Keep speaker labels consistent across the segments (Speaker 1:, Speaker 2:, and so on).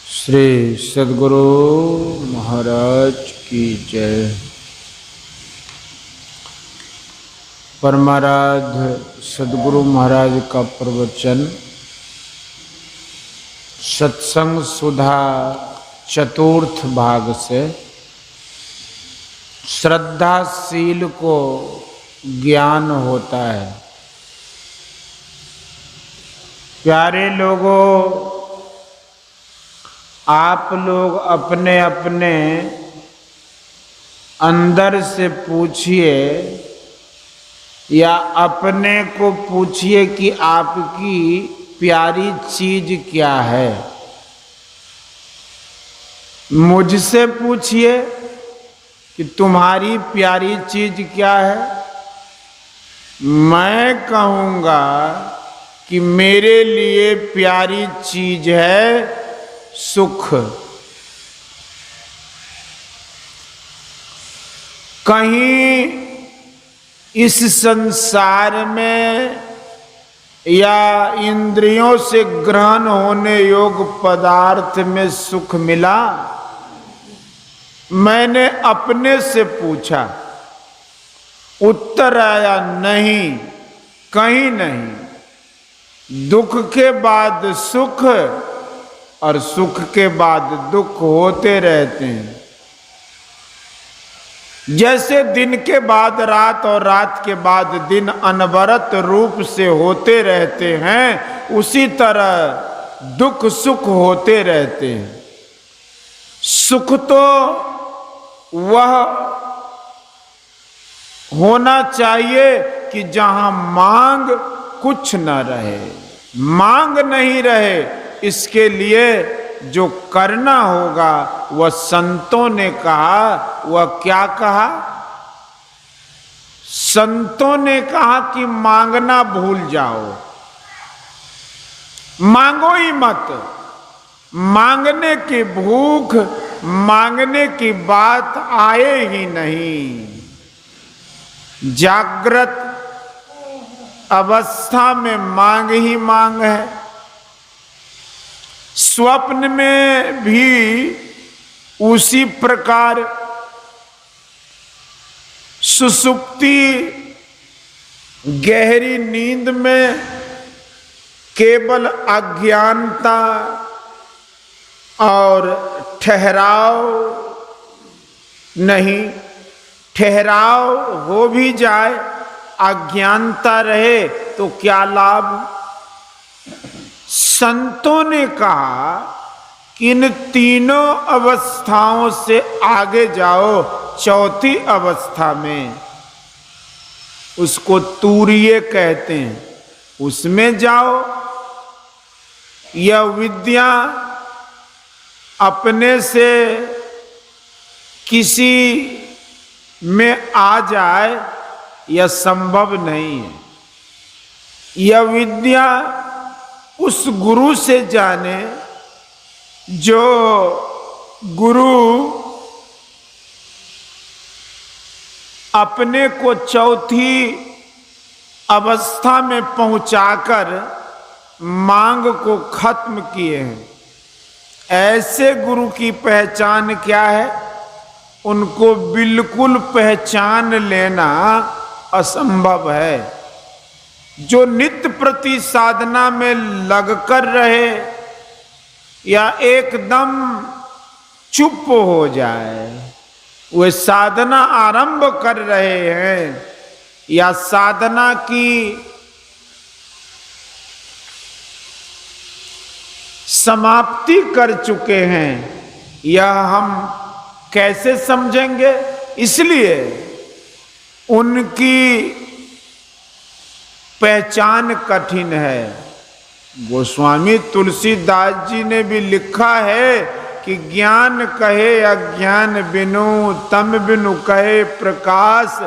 Speaker 1: श्री सद्गुरु महाराज की जय। परमाराध्य सद्गुरु महाराज का प्रवचन सत्संग सुधा चतुर्थ भाग से श्रद्धाशील को ज्ञान होता है। प्यारे लोगों, आप लोग अपने अपने अंदर से पूछिए या अपने को पूछिए कि आपकी प्यारी चीज क्या है। मुझसे पूछिए कि तुम्हारी प्यारी चीज क्या है। मैं कहूँगा कि मेरे लिए प्यारी चीज है सुख। कहीं इस संसार में या इंद्रियों से ग्रहण होने योग्य पदार्थ में सुख मिला? मैंने अपने से पूछा, उत्तर आया नहीं, कहीं नहीं। दुख के बाद सुख और सुख के बाद दुख होते रहते हैं। जैसे दिन के बाद रात और रात के बाद दिन अनवरत रूप से होते रहते हैं, उसी तरह दुख सुख होते रहते हैं। सुख तो वह होना चाहिए कि जहां मांग कुछ न रहे, मांग नहीं रहे। इसके लिए जो करना होगा वह संतों ने कहा। वह क्या कहा? संतों ने कहा कि मांगना भूल जाओ, मांगो ही मत। मांगने की भूख, मांगने की बात आए ही नहीं। जागृत अवस्था में मांग ही मांग है। स्वप्न में भी उसी प्रकार। सुसुप्ति गहरी नींद में केवल अज्ञानता और ठहराव नहीं। ठहराव हो भी जाए, अज्ञानता रहे तो क्या लाभ। संतों ने कहा कि इन तीनों अवस्थाओं से आगे जाओ, चौथी अवस्था में, उसको तूर्य कहते हैं, उसमें जाओ। यह विद्या अपने से किसी में आ जाए यह संभव नहीं है। यह विद्या उस गुरु से जाने जो गुरु अपने को चौथी अवस्था में पहुंचाकर मांग को खत्म किए हैं। ऐसे गुरु की पहचान क्या है? उनको बिल्कुल पहचान लेना असंभव है। जो नित्य प्रति साधना में लगकर रहे या एकदम चुप हो जाए, वे साधना आरंभ कर रहे हैं या साधना की समाप्ति कर चुके हैं, यह हम कैसे समझेंगे? इसलिए उनकी पहचान कठिन है। गोस्वामी तुलसीदास जी ने भी लिखा है कि ज्ञान कहे अज्ञान बिनु, तम बिनु कहे प्रकाश,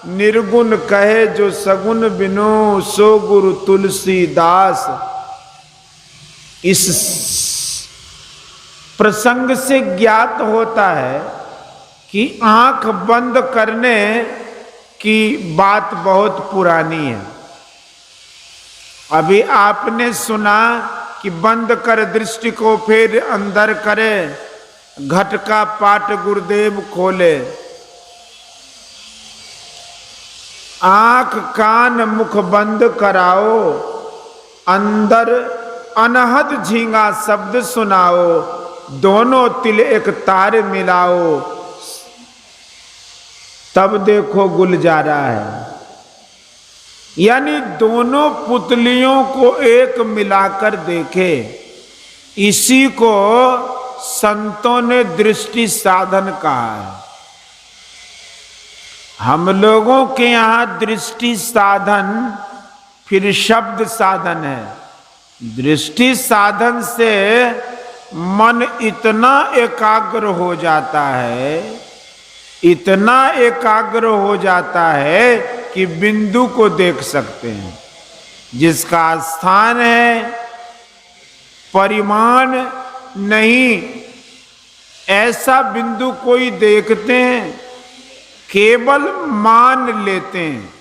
Speaker 1: निर्गुण कहे जो सगुण बिनु, सो गुरु तुलसीदास। इस प्रसंग से ज्ञात होता है कि आंख बंद करने की बात बहुत पुरानी है। अभी आपने सुना कि बंद कर दृष्टि को फिर अंदर करे, घट का पाट गुरुदेव खोले। आंख कान मुख बंद कराओ, अंदर अनहद झींगा शब्द सुनाओ, दोनों तिल एक तार मिलाओ, तब देखो गुलजारा है। यानी दोनों पुतलियों को एक मिलाकर देखे, इसी को संतों ने दृष्टि साधन कहा है। हम लोगों के यहाँ दृष्टि साधन फिर शब्द साधन है। दृष्टि साधन से मन इतना एकाग्र हो जाता है, इतना एकाग्र हो जाता है कि बिंदु को देख सकते हैं। जिसका स्थान है, परिमाण नहीं, ऐसा बिंदु कोई देखते हैं, केवल मान लेते हैं।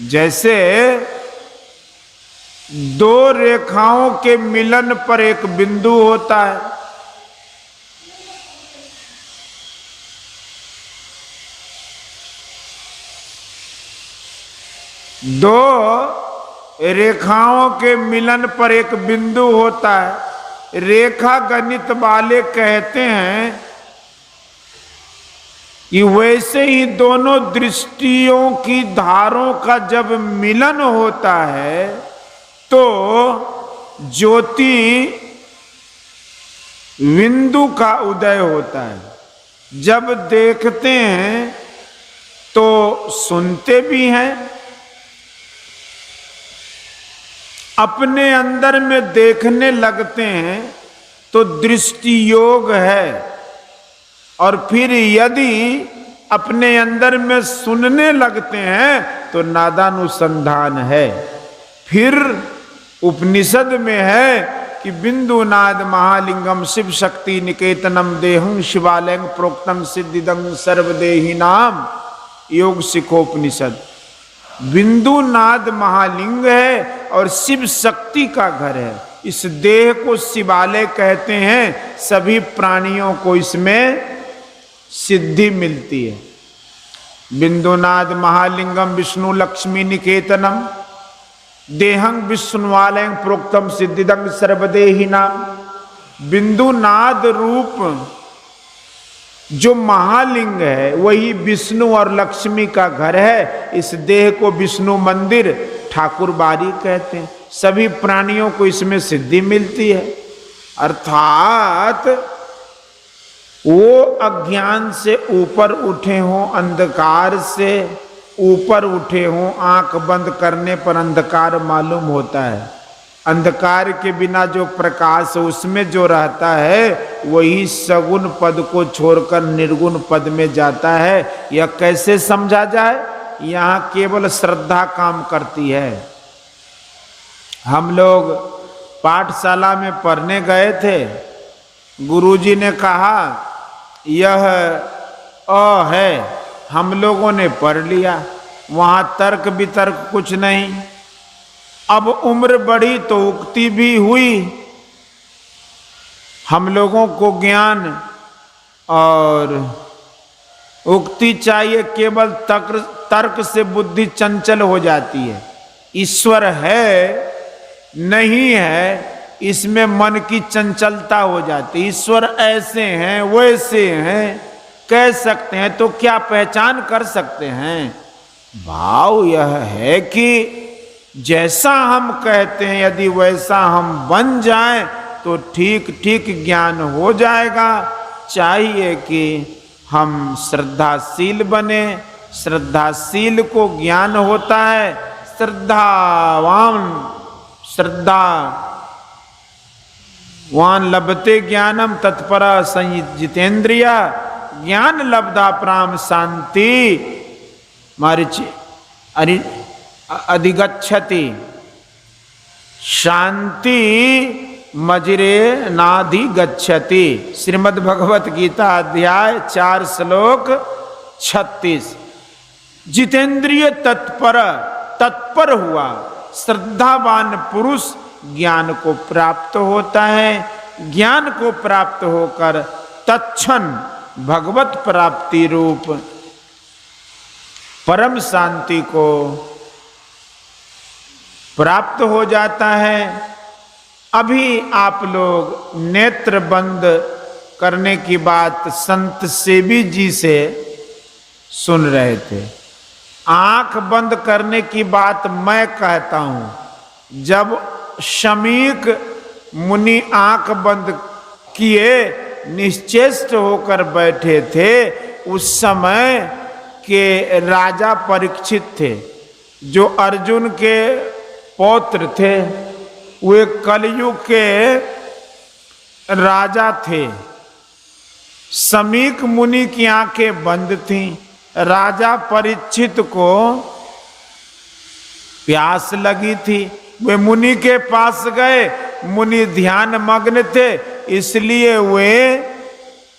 Speaker 1: जैसे दो रेखाओं के मिलन पर एक बिंदु होता है, दो रेखाओं के मिलन पर एक बिंदु होता है। रेखा गणित वाले कहते हैं कि वैसे ही दोनों दृष्टियों की धारों का जब मिलन होता है तो ज्योति बिंदु का उदय होता है। जब देखते हैं तो सुनते भी हैं, अपने अंदर में देखने लगते हैं तो दृष्टि योग है। और फिर यदि अपने अंदर में सुनने लगते हैं तो नादानुसंधान है। फिर उपनिषद में है कि बिंदु नाद महालिंगम शिव शक्ति निकेतनम देहं शिवालयं प्रोक्तम सिद्धिदं सर्वदेही नाम योग सिखोपनिषद। बिंदु नाद महालिंग है और शिव शक्ति का घर है। इस देह को शिवालय कहते हैं। सभी प्राणियों को इसमें सिद्धि मिलती है। बिंदुनाद महालिंगम विष्णु लक्ष्मी निकेतनम देहं विष्णुवालयं प्रोक्तम सिद्धिदं सर्वदेही नाम। बिंदुनाद रूप जो महालिंग है वही विष्णु और लक्ष्मी का घर है। इस देह को विष्णु मंदिर ठाकुर बाड़ी कहते हैं। सभी प्राणियों को इसमें सिद्धि मिलती है। अर्थात वो अज्ञान से ऊपर उठे हों, अंधकार से ऊपर उठे हों। आंख बंद करने पर अंधकार मालूम होता है। अंधकार के बिना जो प्रकाश उसमें जो रहता है वही सगुण पद को छोड़कर निर्गुण पद में जाता है। यह कैसे समझा जाए? यहाँ केवल श्रद्धा काम करती है। हम लोग पाठशाला में पढ़ने गए थे, गुरुजी ने कहा यह अ है, हम लोगों ने पढ़ लिया। वहाँ तर्क वितर्क कुछ नहीं। अब उम्र बढ़ी तो उक्ति भी हुई। हम लोगों को ज्ञान और उक्ति चाहिए, केवल तर्क से बुद्धि चंचल हो जाती है। ईश्वर है नहीं है इसमें मन की चंचलता हो जाती। ईश्वर ऐसे हैं वैसे हैं कह सकते हैं तो क्या पहचान कर सकते हैं? भाव यह है कि जैसा हम कहते हैं यदि वैसा हम बन जाएं तो ठीक ठीक ज्ञान हो जाएगा। चाहिए कि हम श्रद्धाशील बने। श्रद्धाशील को ज्ञान होता है। श्रद्धावान लभते ज्ञानम तत्पर संजितेन्द्रिया ज्ञान लब्धा प्राम शांति मारिच अधिगच्छति शांति मजिरे नाधिगच्छति। श्रीमद् भगवत गीता अध्याय 4 श्लोक 36। जितेंद्रिय तत्पर हुआ श्रद्धावान पुरुष ज्ञान को प्राप्त होता है। ज्ञान को प्राप्त होकर तत्क्षण भगवत प्राप्ति रूप परम शांति को प्राप्त हो जाता है। अभी आप लोग नेत्र बंद करने की बात संत सेवी जी से सुन रहे थे। आंख बंद करने की बात मैं कहता हूं। जब शमीक मुनि आंख बंद किए निश्चेष्ट होकर बैठे थे, उस समय के राजा परीक्षित थे, जो अर्जुन के पौत्र थे। वे कलयुग के राजा थे। शमीक मुनि की आंखें बंद थीं। राजा परीक्षित को प्यास लगी थी। वे मुनि के पास गए। मुनि ध्यान मग्न थे, इसलिए वे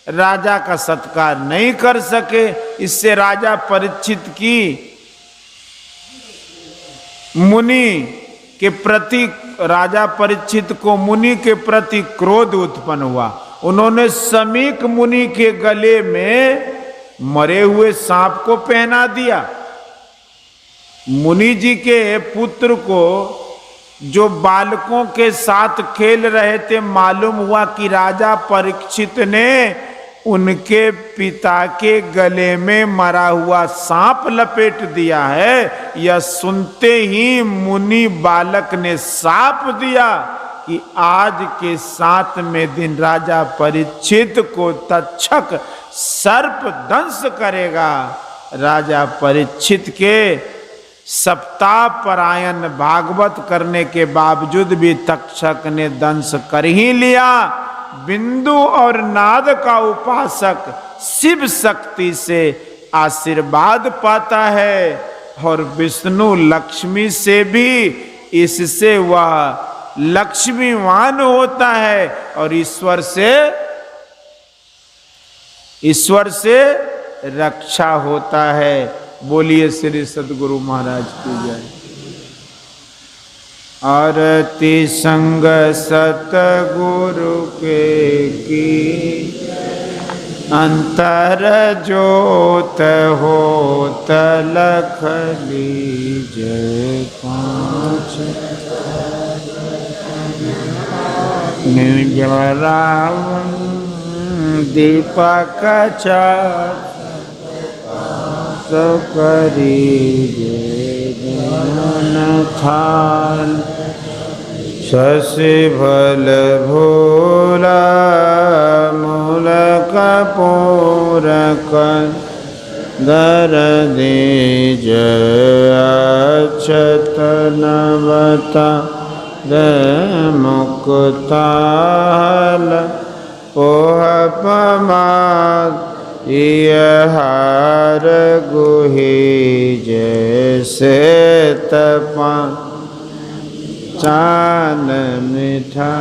Speaker 1: राजा का सत्कार नहीं कर सके। इससे राजा परीक्षित की मुनि के प्रति, राजा परीक्षित को मुनि के प्रति क्रोध उत्पन्न हुआ। उन्होंने शमीक मुनि के गले में मरे हुए सांप को पहना दिया। मुनि जी के पुत्र को, जो बालकों के साथ खेल रहे थे, मालूम हुआ कि राजा परीक्षित ने उनके पिता के गले में मरा हुआ सांप लपेट दिया है। यह सुनते ही मुनि बालक ने शाप दिया कि आज के 7वें दिन राजा परीक्षित को तक्षक सर्प दंश करेगा। राजा परीक्षित के सप्ताह परायण भागवत करने के बावजूद भी तक्षक ने दंश कर ही लिया। बिंदु और नाद का उपासक शिव शक्ति से आशीर्वाद पाता है और विष्णु लक्ष्मी से भी। इससे वह लक्ष्मीवान होता है और ईश्वर से रक्षा होता है। बोलिए श्री सद्गुरु महाराज की जय। आरती संग सतगुरु के की, अंतर जोत होत लख लीजय पाँच। निर्जरावन दीपक चार करीजे मन थाल। शशि भल भोला मूल कपूर दर दीज अक्षत नवता मुक्ताल। पोह पमाद हार गुही जैसे तपा चान मीठा।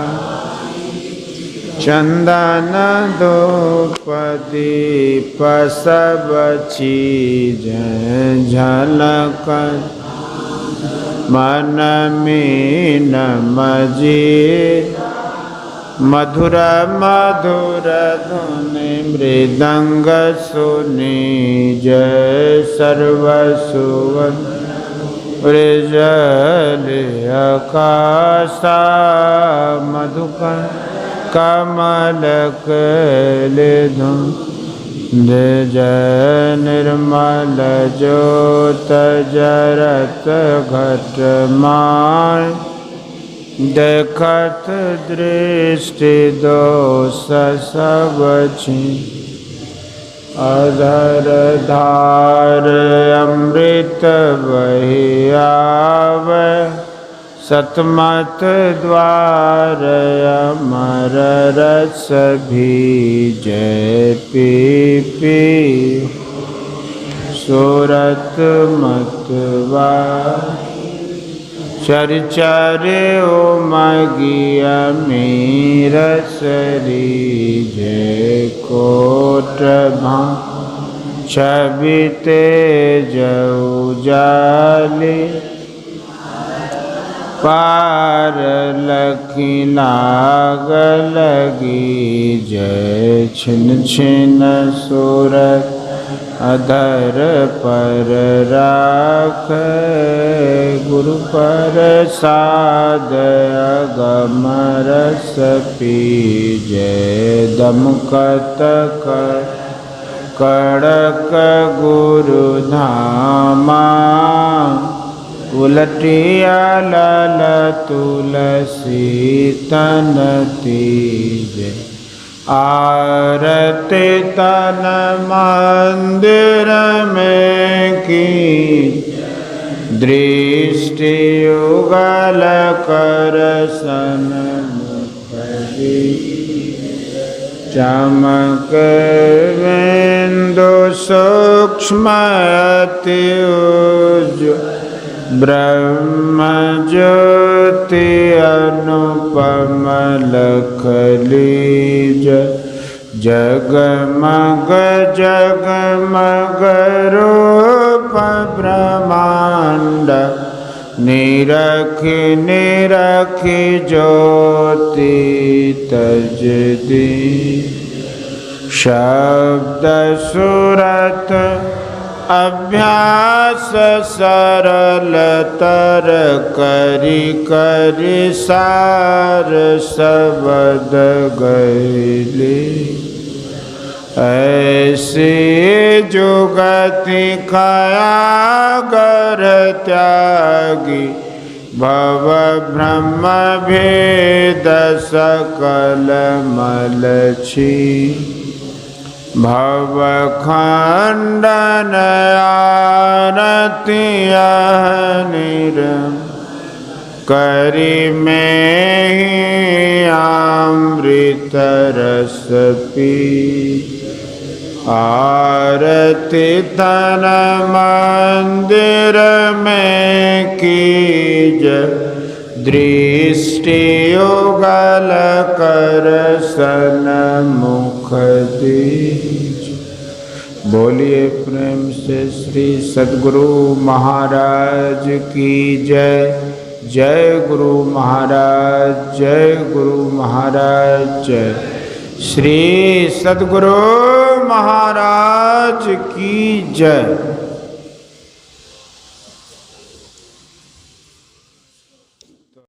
Speaker 1: चंदन धूप दीप सब चीज झलक। मन मीन मजी मधुर मधुर धुनि मृदंग सुनि जय सर्वसुवन। ब्रजल आकाशा मधुकर कमल धुन। जय निर्मल ज्योत जरत घट मान। देखत दृष्टि दोष सब छी। अधर धार अमृत बहि आवे। सतमत द्वार अमर रस भीजै पी पी। सूरत मतवा चर उमगिय मीर शरी जय कोट भा। छवि तेज उजाली पार लखी नाग लगी जय छिन छिन सूरत अधर पर राख गुरु प्रसाद अगम रस पीजै दमकत कड़क गुरु धामा उलटिया लाल तुलसी तन तीजै आरती तन मंदिर में की दृष्टि युगल कर सन मुखरी चमक बिंदु सूक्ष्म अति ब्रह्म ज्योति अनुपम लखलीज जगमग जगमग रूप ब्रह्मांड निरखि निरखि ज्योति तज दी शब्द सूरत अभ्यास सरल तर करी करी सार शब्द गैली ऐसी जुगति खयागर त्यागी भव ब्रह्म भेद सकल मलछी भव खंडन आरती निरम करी में ही अमृत रस पी आरती तन मंदिर में कीज दृष्टि युगल कर सन मुख दीज। बोलिए प्रेम से श्री सद्गुरु महाराज की जय। जय गुरु महाराज, जय गुरु महाराज, जय श्री सद्गुरु महाराज की जय।